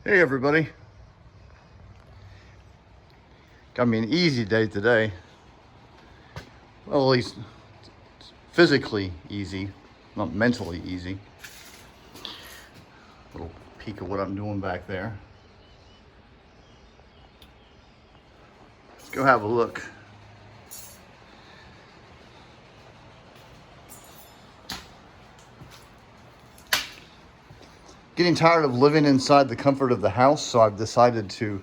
Hey everybody. Got me an easy day today. Well, at least physically easy, not mentally easy. Little peek of what I'm doing back there. Let's go have a look. Getting tired of living inside the comfort of the house, so I've decided to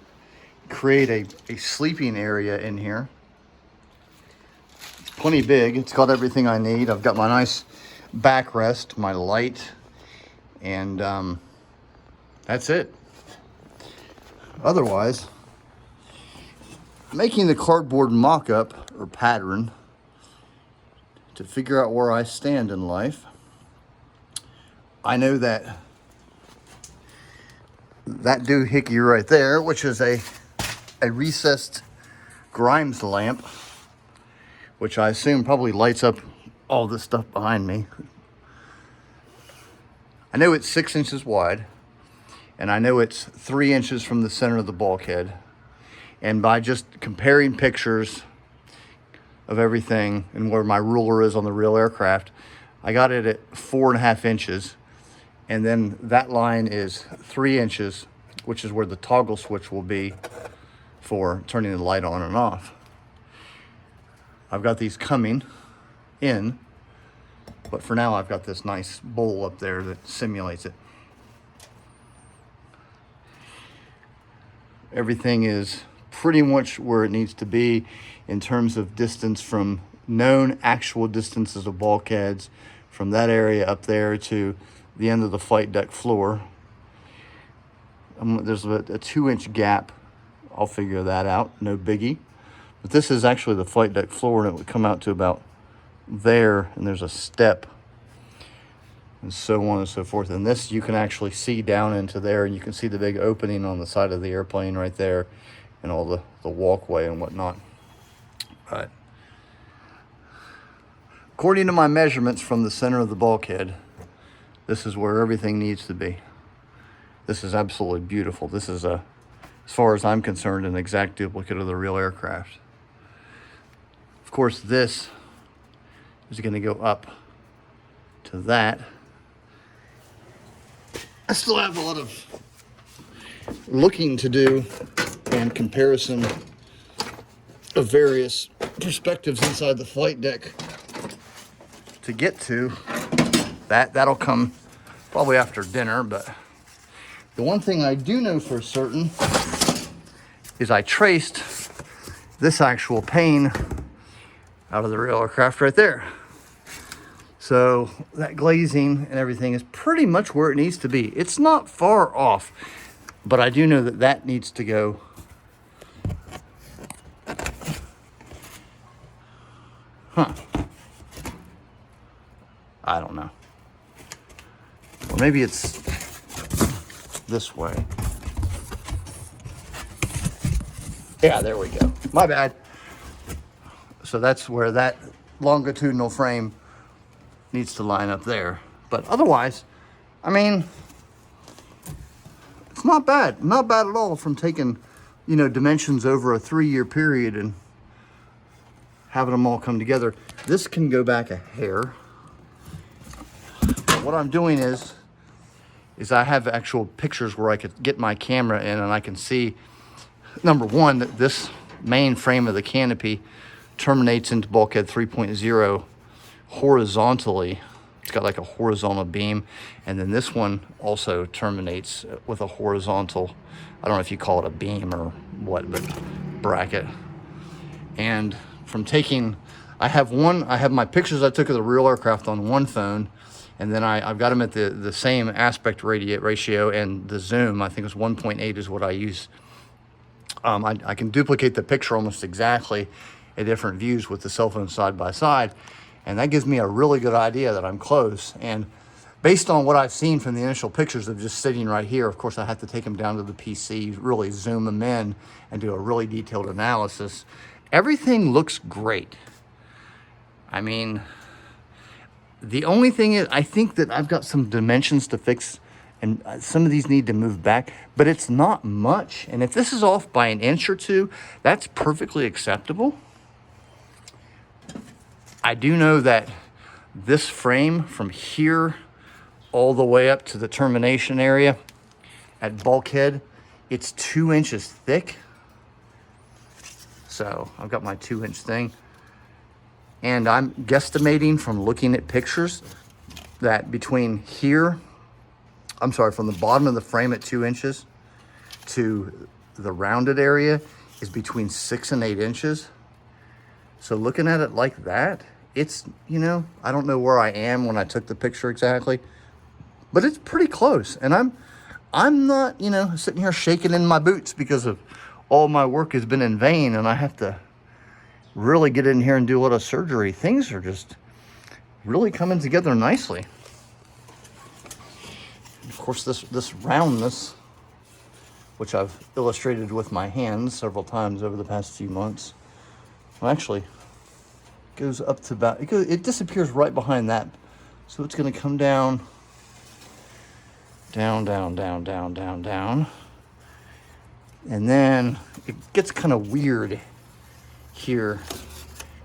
create a sleeping area in here. It's plenty big. It's got everything I need. I've got my nice backrest, my light, and that's it. Otherwise, making the cardboard mock-up or pattern to figure out where I stand in life. I know that doohickey right there, which is a recessed Grimes lamp, which I assume probably lights up all this stuff behind me. I know it's 6 inches wide, and I know it's 3 inches from the center of the bulkhead. And by just comparing pictures of everything and where my ruler is on the real aircraft, I got it at 4.5 inches. And then that line is 3 inches, which is where the toggle switch will be for turning the light on and off. I've got these coming in, but for now I've got this nice bowl up there that simulates it. Everything is pretty much where it needs to be in terms of distance from known actual distances of bulkheads, from that area up there to the end of the flight deck floor. There's a 2-inch gap. I'll figure that out, no biggie. But this is actually the flight deck floor, and it would come out to about there, and there's a step, and so on and so forth. And this you can actually see down into there, and you can see the big opening on the side of the airplane right there, and all the walkway and whatnot. But according to my measurements from the center of the bulkhead, this is where everything needs to be. This is absolutely beautiful. This is, as far as I'm concerned, an exact duplicate of the real aircraft. Of course, this is going to go up to that. I still have a lot of looking to do and comparison of various perspectives inside the flight deck to get to. That'll come probably after dinner, but the one thing I do know for certain is I traced this actual pane out of the real aircraft right there. So that glazing and everything is pretty much where it needs to be. It's not far off, but I do know that needs to go I don't know. Or maybe it's this way. Yeah, there we go. My bad. So that's where that longitudinal frame needs to line up there. But otherwise, I mean, it's not bad. Not bad at all from taking, dimensions over a 3-year period and having them all come together. This can go back a hair. What I'm doing is I have actual pictures where I could get my camera in and I can see, number one, that this main frame of the canopy terminates into bulkhead 3.0 horizontally. It's got like a horizontal beam, and then this one also terminates with a horizontal, I don't know if you call it a beam or what, but bracket. And from taking, I have my pictures I took of the real aircraft on one phone, and then I've got them at the same aspect ratio, and the zoom, I think it's 1.8 is what I use. I can duplicate the picture almost exactly at different views with the cell phone side by side, and that gives me a really good idea that I'm close. And based on what I've seen from the initial pictures of just sitting right here, of course I have to take them down to the PC, really zoom them in, and do a really detailed analysis. Everything looks great. I mean, the only thing is, I think that I've got some dimensions to fix And some of these need to move back, but it's not much. And if this is off by an inch or two, that's perfectly acceptable. I do know that this frame from here all the way up to the termination area at bulkhead, it's 2 inches thick. So I've got my 2-inch thing. And I'm guesstimating from looking at pictures that between here, I'm sorry, from the bottom of the frame at 2 inches to the rounded area is between 6 and 8 inches. So looking at it like that, it's, you know, I don't know where I am when I took the picture exactly, but it's pretty close. And I'm not, you know, sitting here shaking in my boots because of all my work has been in vain and I have to really get in here and do a lot of surgery. Things are just really coming together nicely. Of course, this roundness, which I've illustrated with my hands several times over the past few months, well, actually goes up to about, it disappears right behind that. So it's going to come down, down, down, down, down, down, down. And then it gets kind of weird here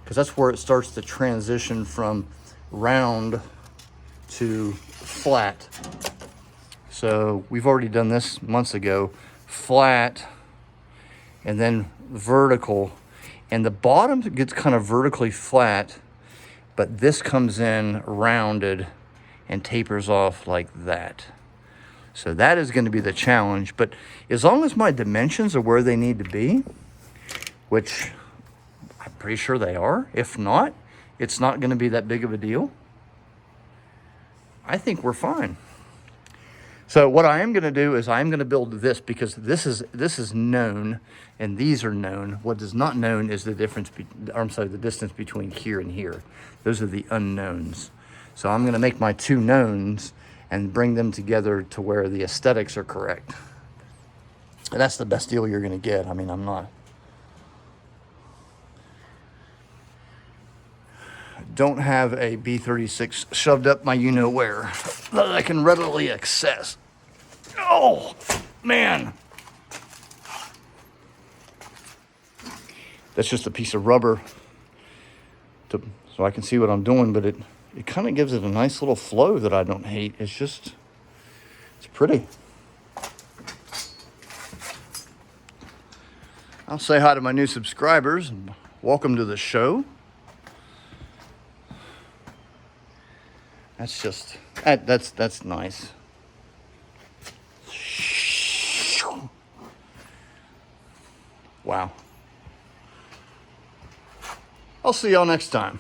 because that's where it starts to transition from round to flat. So we've already done this months ago, flat and then vertical. And the bottom gets kind of vertically flat, but this comes in rounded and tapers off like that. So that is going to be the challenge. But as long as my dimensions are where they need to be, which I'm pretty sure they are, if not, it's not going to be that big of a deal. I think we're fine. So what I am going to do is I'm going to build this because this is known and these are known. What is not known is the difference, the distance between here and here. Those are the unknowns. So I'm going to make my two knowns and bring them together to where the aesthetics are correct. And that's the best deal you're going to get. I mean, I don't have a B-36 shoved up my you-know-where that I can readily access. Oh, man. That's just a piece of rubber so I can see what I'm doing, but it kind of gives it a nice little flow that I don't hate. It's pretty. I'll say hi to my new subscribers and welcome to the show. That's nice. Wow. I'll see y'all next time.